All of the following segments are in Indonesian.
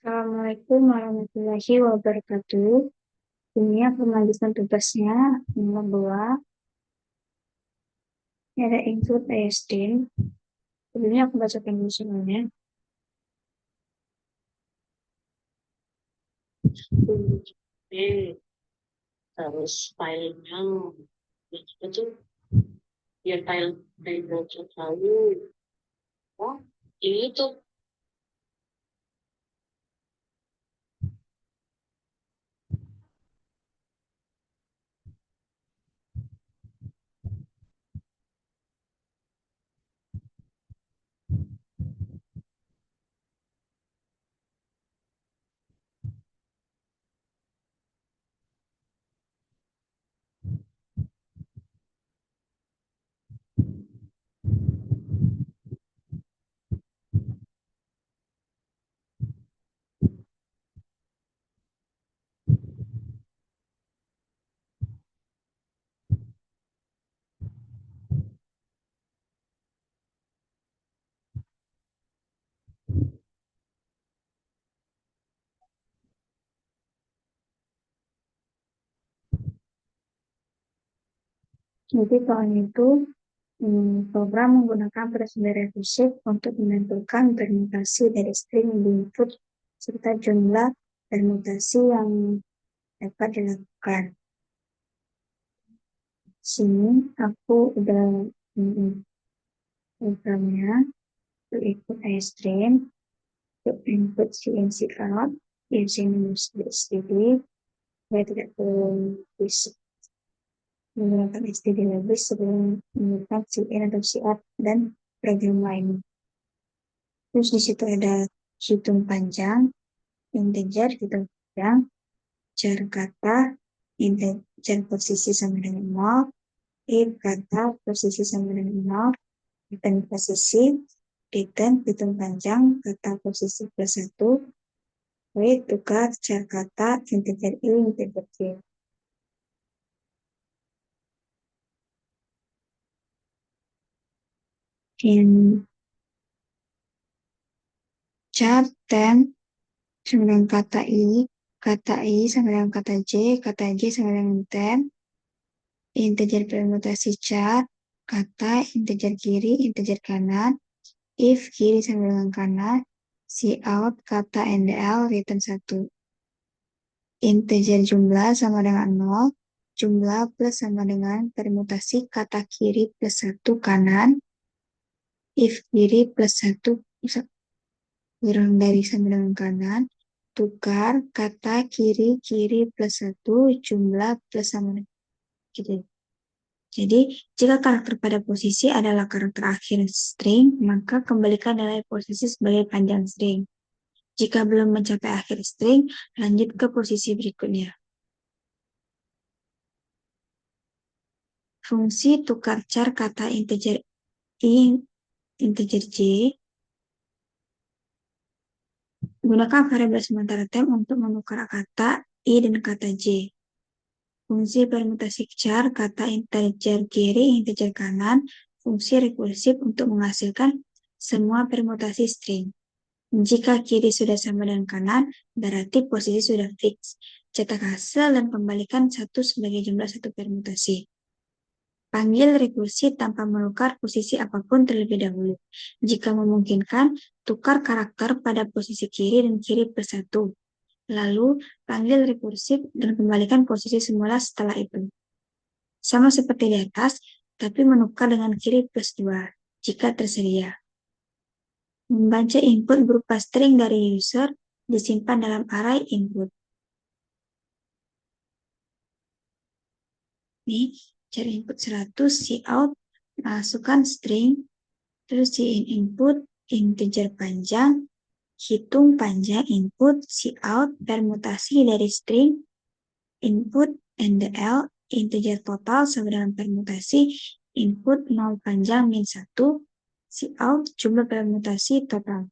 Assalamualaikum warahmatullahi wabarakatuh. Ini aku melanjutkan tugasnya nomor 2. Ini ada include Einstein. Sebelumnya aku bacakan dulu semuanya. Terus filenya itu ya file belajar lalu. Oh, ini tuh jadi soalnya itu program menggunakan prosedur rekursif untuk menentukan permutasi dari string di input serta jumlah permutasi yang dapat dilakukan. Sini aku udah programnya untuk input iStream, untuk input CNC out, using std, saya tidak perlu bisa menggunakan std lagi sebelum menggunakan cin atau cout dan program lain. Terus di situ ada hitung panjang, integer hitung panjang, jar kata, integer posisi sama dengan 0, if kata posisi sama dengan 0, return posisi, return hitung panjang, kata posisi plus 1, wait tukar jar kata, integer i, integer j. In jar 10 sama dengan kata i sama dengan kata j sama dengan 10, integer permutasi char, kata, integer kiri, integer kanan, if kiri sama dengan kanan, cout, kata NDL, return 1. Integer jumlah sama dengan 0, jumlah plus sama dengan permutasi kata kiri plus 1 kanan, if kiri plus 1 kurang dari sama dengan kanan, tukar kata kiri plus 1, jumlah plus sama dengan gitu. Jadi, jika karakter pada posisi adalah karakter akhir string, maka kembalikan nilai posisi sebagai panjang string. Jika belum mencapai akhir string, lanjut ke posisi berikutnya. Fungsi tukar char kata integer i, integer j, gunakan variabel sementara temp untuk menukar kata i dan kata j. Fungsi permutasi char kata integer kiri, integer kanan, fungsi rekursif untuk menghasilkan semua permutasi string. Jika kiri sudah sama dengan kanan, berarti posisi sudah fix. Cetak hasil dan kembalikan satu sebagai jumlah satu permutasi. Panggil rekursi tanpa menukar posisi apapun terlebih dahulu. Jika memungkinkan, tukar karakter pada posisi kiri dan kiri plus 1. Lalu, panggil rekursif dan kembalikan posisi semula setelah itu. Sama seperti di atas, tapi menukar dengan kiri plus 2, jika tersedia. Membaca input berupa string dari user disimpan dalam array input. Nih, cari input 100, cout, masukkan string, terus input, integer panjang, hitung panjang input, cout, permutasi dari string, input, NDL, integer total sama dengan permutasi, input 0 panjang min 1, cout, jumlah permutasi total.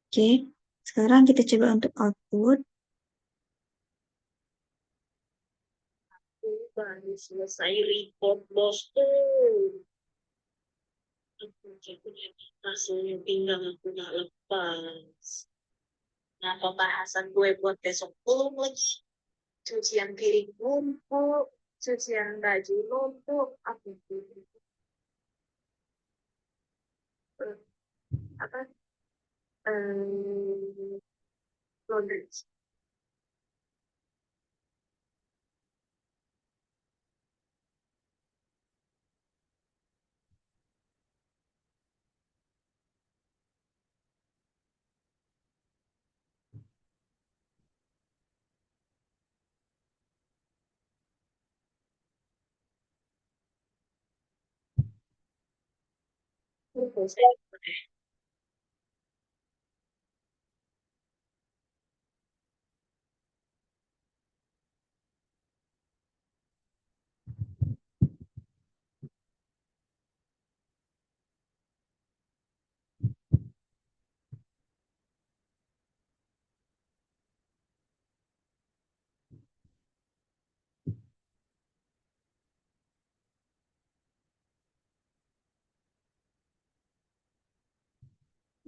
Oke, sekarang kita coba untuk output. Baru selesai report bosku. Hasilnya tinggal aku nggak lepas. Nah, pembahasan gue buat besok belum lagi. Cucian piring numpuk, cucian baju numpuk, apa itu? Apa? Laundry.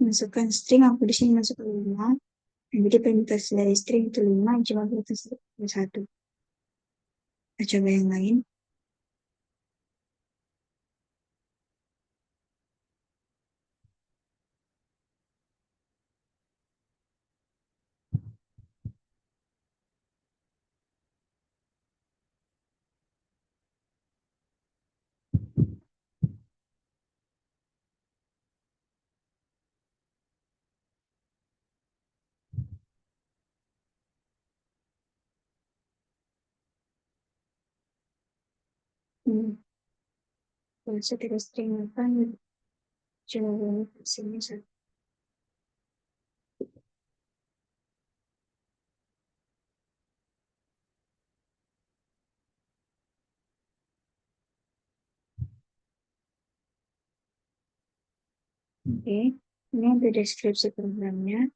Masukkan string, aku di sini masuk 5. Jadi permutasi dari string itu 5, cuma permutasi 1. Kita coba yang lain. Masuk dari string apa? Coba sini 1. Oke, ini ada deskripsi programnya.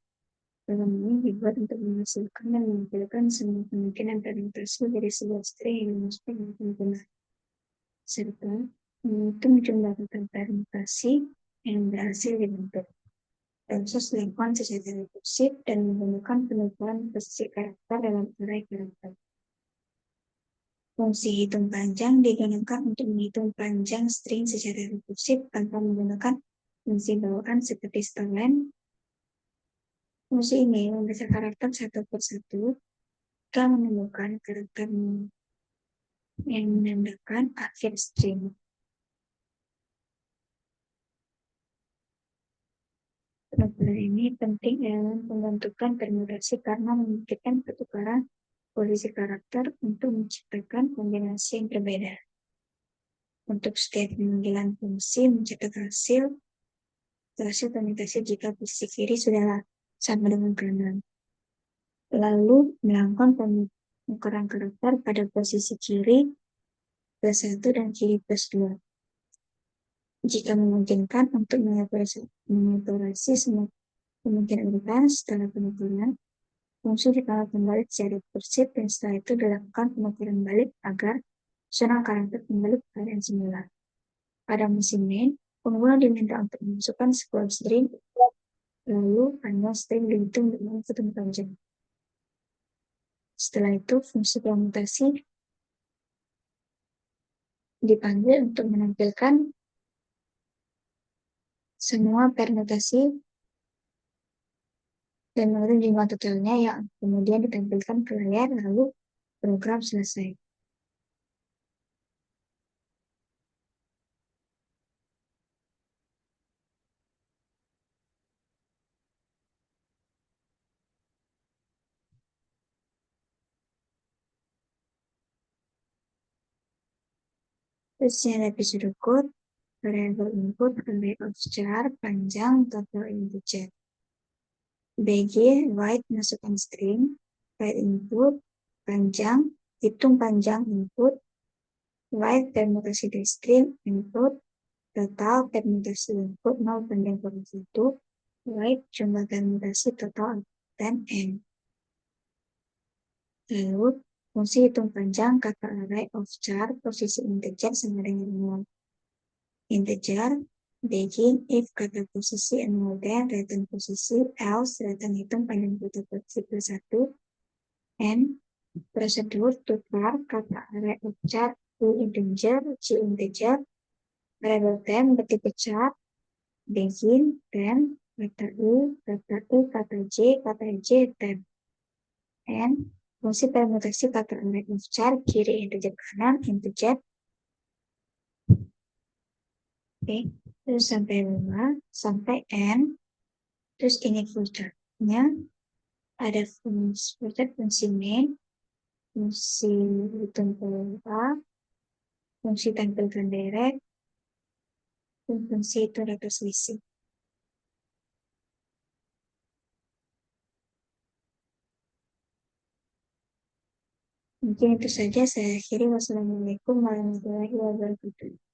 Program ini dibuat untuk menghasilkan dan menampilkan semua kemungkinan permutasi dari sebuah string yang dimasukkan oleh pengguna, serta menghitung jumlah total permutasi yang berhasil dibentuk. Proses dilakukan secara rekursif dan menggunakan penuturan posisi karakter dalam array karakter. Fungsi hitung panjang digunakan untuk menghitung panjang string secara rekursif tanpa menggunakan fungsi bawaan seperti stolen. Fungsi ini membaca karakter satu per satu jika menemukan karakter yang menandakan akhir string. Penuturan ini penting dalam pembentukan permutasi karena memungkinkan pertukaran posisi karakter untuk menciptakan kombinasi yang berbeda. Untuk setiap pemanggilan fungsi mencetak hasil permutasi jika posisi kiri sudah sama dengan kanan. Lalu melakukan pengukuran karakter pada posisi kiri plus 1 dan kiri plus 2. Jika memungkinkan untuk mengoperasi semua kemungkinan urutan setelah penukaran, fungsi dikawal kembali secara rekursif dan setelah itu dilakukan penukaran balik agar seorang karakter kembali ke keadaan semula. Pada musim main, pengguna diminta untuk memasukkan sebuah string, lalu panjang string dihitung dengan hitung panjang. Setelah itu, fungsi permutasi dipanggil untuk menampilkan semua permutasi dan menurut jumlah totalnya yang kemudian ditampilkan ke layar, lalu program selesai. Terusnya episode code, variable input, array of char, panjang, total integer. BG, write, masukkan string, write input, panjang, hitung panjang input, write permutasi dari string, input, total permutasi input 0 panjang per 1, Write jumlah permutasi total dan n. Lalu, fungsi hitung panjang kata array of char posisi integer sama dengan 0. Integer, begin if kata posisi 0 dan return posisi, else return hitung panjang kata posisi plus 1, and prosedur tukar kata array of char to integer, c integer, variable time bertipe char, begin, then, kata kata j, temp, and fungsi permutasi kata array of char kiri integer kanan integer. Oke, terus sampai 5 sampai n, terus ini filternya ada fungsi main, fungsi hitung peluang, fungsi tampilkan direct, dan fungsi itu data selisih. Mungkin itu saja saya akhiri. Wassalamualaikum warahmatullahi wabarakatuh.